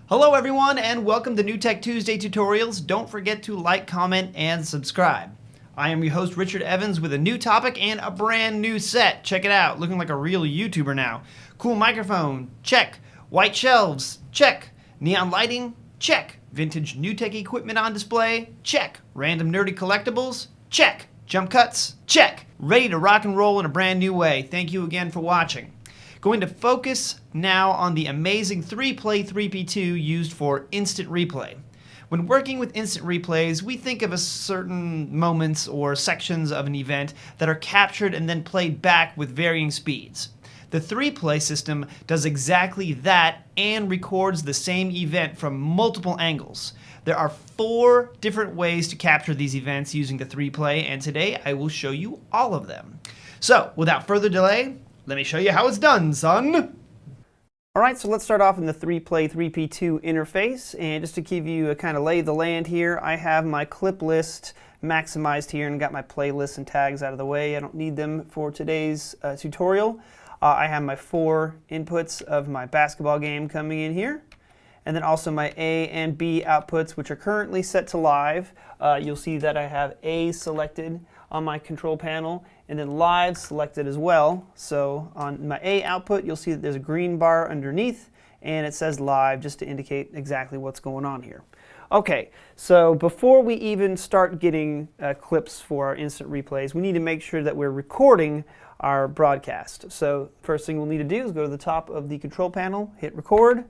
Hello everyone and welcome to NewTek Tuesday Tutorials. Don't forget to like, comment, and subscribe. I am your host Richard Evans with a new topic and a brand new set. Check it out, looking like a real YouTuber now. Cool microphone, check. White shelves, check. Neon lighting, check. Vintage NewTek equipment on display, check. Random nerdy collectibles, check. Jump cuts, check. Ready to rock and roll in a brand new way. Thank you again for watching. Going to focus now on the amazing 3-play 3P2 used for instant replay. When working with instant replays, we think of a certain moments or sections of an event that are captured and then played back with varying speeds. The 3-play system does exactly that and records the same event from multiple angles. There are 4 different ways to capture these events using the 3-play, and today I will show you all of them. So, without further delay, let me show you how it's done, son! Alright, so let's start off in the 3-play 3P2 interface, and just to give you a kind of lay of the land here, I have my clip list maximized here and got my playlists and tags out of the way. I don't need them for today's tutorial. I have my 4 inputs of my basketball game coming in here, and then also my A and B outputs, which are currently set to live. You'll see that I have A selected on my control panel, and then live selected as well. So on my A output, you'll see that there's a green bar underneath, and it says live just to indicate exactly what's going on here. Okay, so before we even start getting clips for our instant replays, we need to make sure that we're recording our broadcast. So first thing we'll need to do is go to the top of the control panel, hit record.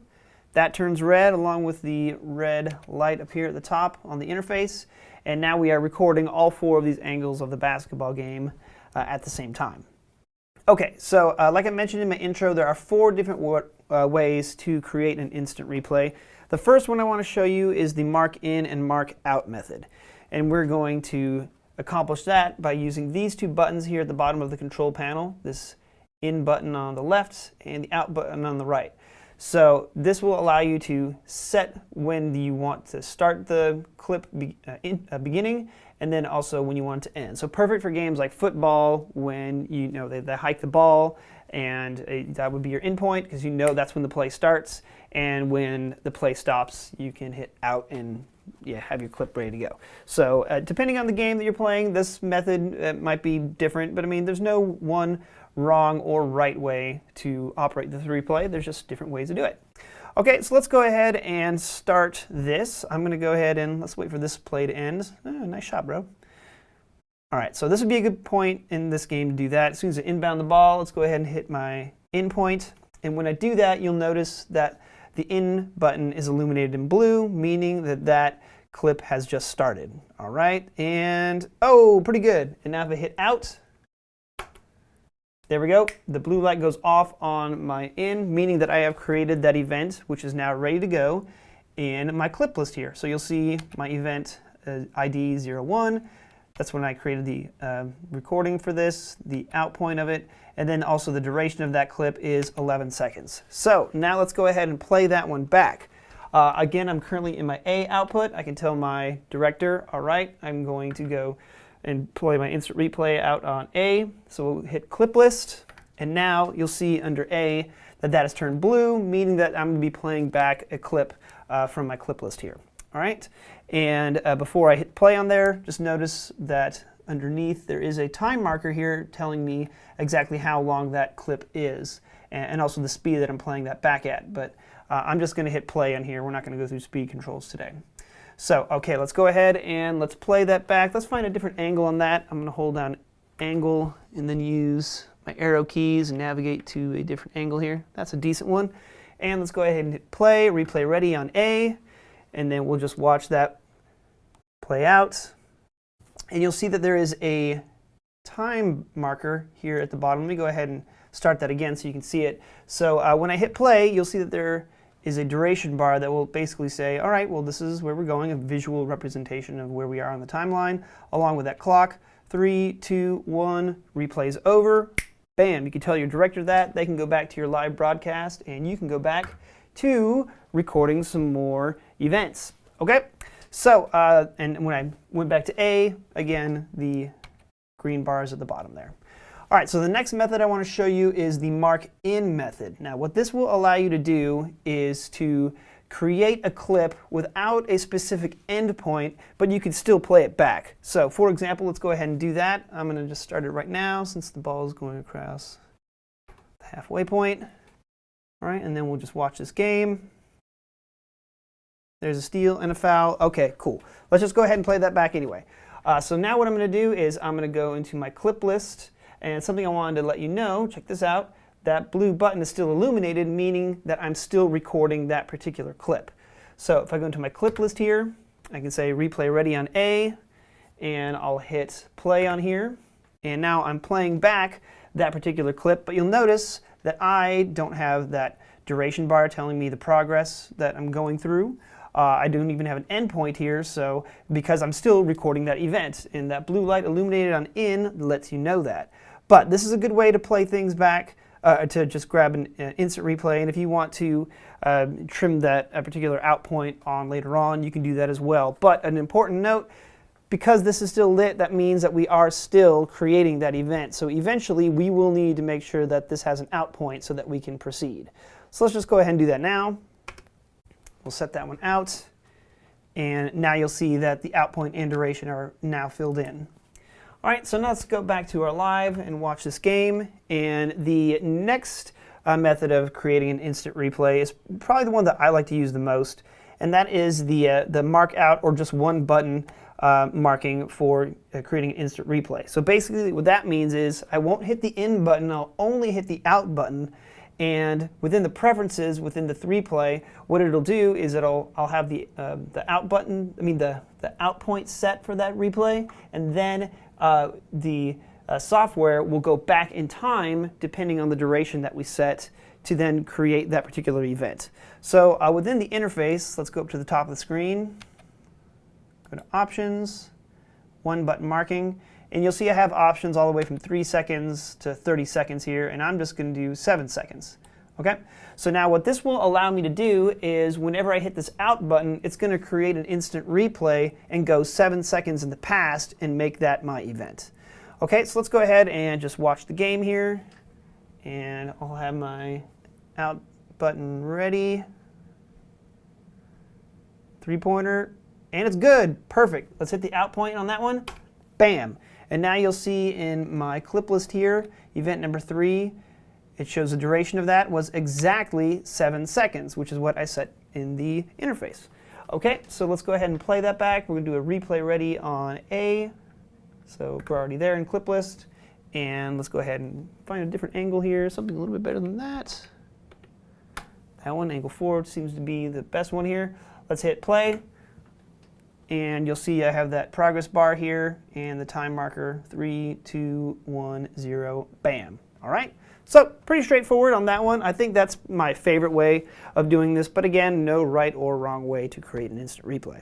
That turns red along with the red light up here at the top on the interface. And now we are recording all 4 of these angles of the basketball game at the same time. Okay, so like I mentioned in my intro, there are 4 different ways to create an instant replay. The first one I want to show you is the mark in and mark out method. And we're going to accomplish that by using these 2 buttons here at the bottom of the control panel, this in button on the left and the out button on the right. So this will allow you to set when you want to start the clip beginning, and then also when you want it to end. So perfect for games like football, when they hike the ball, and that would be your in point because you know that's when the play starts, and when the play stops, you can hit out and have your clip ready to go. So depending on the game that you're playing, this method might be different, but I mean, there's no one wrong or right way to operate the 3-play. There's just different ways to do it. Okay, so let's go ahead and start this. I'm going to go ahead and let's wait for this play to end. Oh, nice shot, bro. All right, so this would be a good point in this game to do that. As soon as I inbound the ball, let's go ahead and hit my in point. And when I do that, you'll notice that the in button is illuminated in blue, meaning that that clip has just started. All right, and oh, pretty good. And now if I hit out, there we go. The blue light goes off on my in, meaning that I have created that event, which is now ready to go in my clip list here. So you'll see my event ID 01. That's when I created the recording for this, the out point of it, and then also the duration of that clip is 11 seconds. So now let's go ahead and play that one back. Again, I'm currently in my A output. I can tell my director, all right, I'm going to go and play my instant replay out on A. So we'll hit clip list, and now you'll see under A that that has turned blue, meaning that I'm going to be playing back a clip from my clip list here. All right, and before I hit play on there, just notice that underneath there is a time marker here telling me exactly how long that clip is, and also the speed that I'm playing that back at. But I'm just going to hit play on here. We're not going to go through speed controls today. So, okay, let's go ahead and let's play that back. Let's find a different angle on that. I'm going to hold down angle and then use my arrow keys and navigate to a different angle here. That's a decent one. And let's go ahead and hit play, replay ready on A, and then we'll just watch that play out. And you'll see that there is a time marker here at the bottom. Let me go ahead and start that again so you can see it. So when I hit play, you'll see that there is a duration bar that will basically say, all right, well, this is where we're going, a visual representation of where we are on the timeline, along with that clock. 3, 2, 1, replay's over. Bam, you can tell your director that. They can go back to your live broadcast, and you can go back to recording some more events. Okay, so, and when I went back to A, again, the green bars at the bottom there. All right, so the next method I want to show you is the mark in method. Now what this will allow you to do is to create a clip without a specific endpoint, but you can still play it back. So for example, let's go ahead and do that. I'm going to just start it right now since the ball is going across the halfway point. All right, and then we'll just watch this game. There's a steal and a foul. Okay, cool. Let's just go ahead and play that back anyway. So now what I'm going to do is I'm going to go into my clip list, and something I wanted to let you know, check this out, that blue button is still illuminated, meaning that I'm still recording that particular clip. So if I go into my clip list here, I can say replay ready on A, and I'll hit play on here, and now I'm playing back that particular clip, but you'll notice that I don't have that duration bar telling me the progress that I'm going through. I don't even have an endpoint here, so because I'm still recording that event, and that blue light illuminated on in lets you know that. But this is a good way to play things back, to just grab an instant replay, and if you want to trim that particular out point on later on, you can do that as well. But an important note, because this is still lit, that means that we are still creating that event. So eventually we will need to make sure that this has an out point so that we can proceed. So let's just go ahead and do that now. We'll set that one out, and now you'll see that the out point and duration are now filled in. All right, so now let's go back to our live and watch this game. And the next method of creating an instant replay is probably the one that I like to use the most, and that is the mark out or just one button marking for creating an instant replay. So basically what that means is I won't hit the in button, I'll only hit the out button, and within the preferences, within the 3play, what it'll do is I'll have the out button, the out point set for that replay, and then the software will go back in time depending on the duration that we set to then create that particular event. So within the interface, let's go up to the top of the screen, go to options, one button marking, and you'll see I have options all the way from 3 seconds to 30 seconds here, and I'm just going to do 7 seconds. Okay? So now what this will allow me to do is whenever I hit this out button, it's going to create an instant replay and go 7 seconds in the past and make that my event. Okay, so let's go ahead and just watch the game here, and I'll have my out button ready. 3-pointer, and it's good. Perfect. Let's hit the out point on that one. Bam. And now you'll see in my clip list here, event number 3, it shows the duration of that was exactly 7 seconds, which is what I set in the interface. Okay, so let's go ahead and play that back. We're going to do a replay ready on A. So we're already there in clip list. And let's go ahead and find a different angle here, something a little bit better than that. That one, angle 4, seems to be the best one here. Let's hit play. And you'll see I have that progress bar here and the time marker 3, 2, 1, 0, bam. All right, so pretty straightforward on that one. I think that's my favorite way of doing this, but again, no right or wrong way to create an instant replay.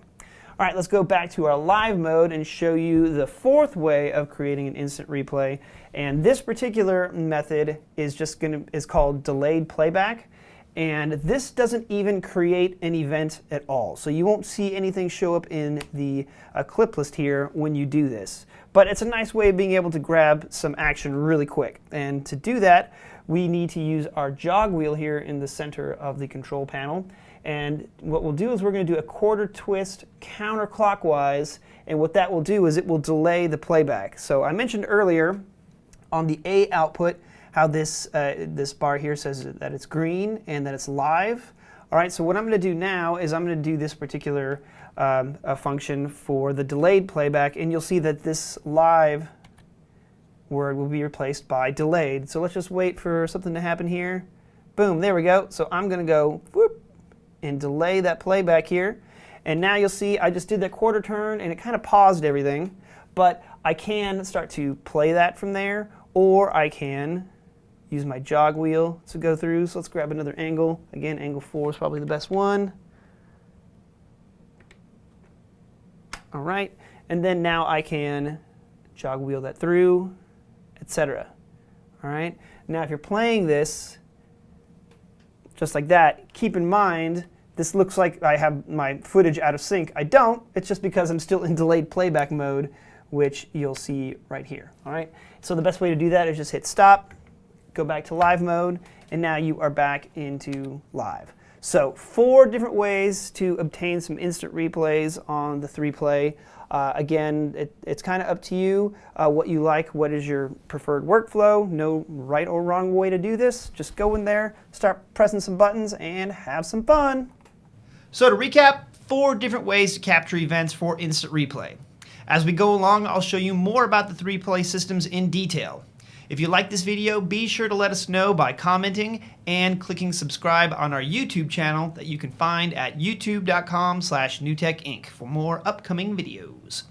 All right, let's go back to our live mode and show you the 4th way of creating an instant replay. And this particular method is called delayed playback. And this doesn't even create an event at all. So you won't see anything show up in the clip list here when you do this. But it's a nice way of being able to grab some action really quick. And to do that, we need to use our jog wheel here in the center of the control panel. And what we'll do is we're going to do a quarter twist counterclockwise. And what that will do is it will delay the playback. So I mentioned earlier on the A output, how this bar here says that it's green and that it's live. All right, so what I'm going to do now is I'm going to do this particular function for the delayed playback, and you'll see that this live word will be replaced by delayed. So let's just wait for something to happen here. Boom, there we go. So I'm going to go whoop and delay that playback here. And now you'll see I just did that quarter turn and it kind of paused everything, but I can start to play that from there, or I can use my jog wheel to go through. So let's grab another angle. Again, angle 4 is probably the best one. All right, and then now I can jog wheel that through, etc. All right, now if you're playing this just like that, keep in mind this looks like I have my footage out of sync. I don't. It's just because I'm still in delayed playback mode, which you'll see right here. All right, so the best way to do that is just hit stop, go back to live mode, and now you are back into live. So 4 different ways to obtain some instant replays on the 3Play. Again, it's kind of up to you what you like, what is your preferred workflow. No right or wrong way to do this. Just go in there, start pressing some buttons, and have some fun. So to recap, 4 different ways to capture events for instant replay. As we go along, I'll show you more about the 3Play systems in detail. If you like this video, be sure to let us know by commenting and clicking subscribe on our YouTube channel that you can find at youtube.com/NewTekInc for more upcoming videos.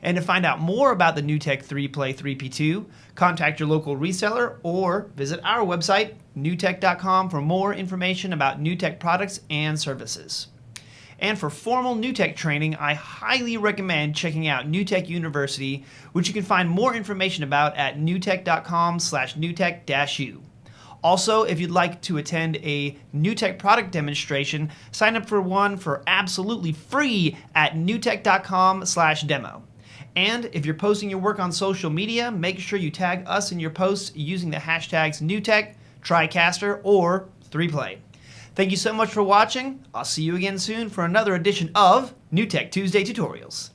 And to find out more about the NewTek 3Play 3P2, contact your local reseller or visit our website, newtek.com, for more information about NewTek products and services. And for formal NewTek training, I highly recommend checking out NewTek University, which you can find more information about at newtek.com/newtek-u. Also, if you'd like to attend a NewTek product demonstration, sign up for one for absolutely free at newtek.com/demo. And if you're posting your work on social media, make sure you tag us in your posts using the hashtags NewTek, TriCaster, or 3Play. Thank you so much for watching. I'll see you again soon for another edition of NewTek Tuesday Tutorials.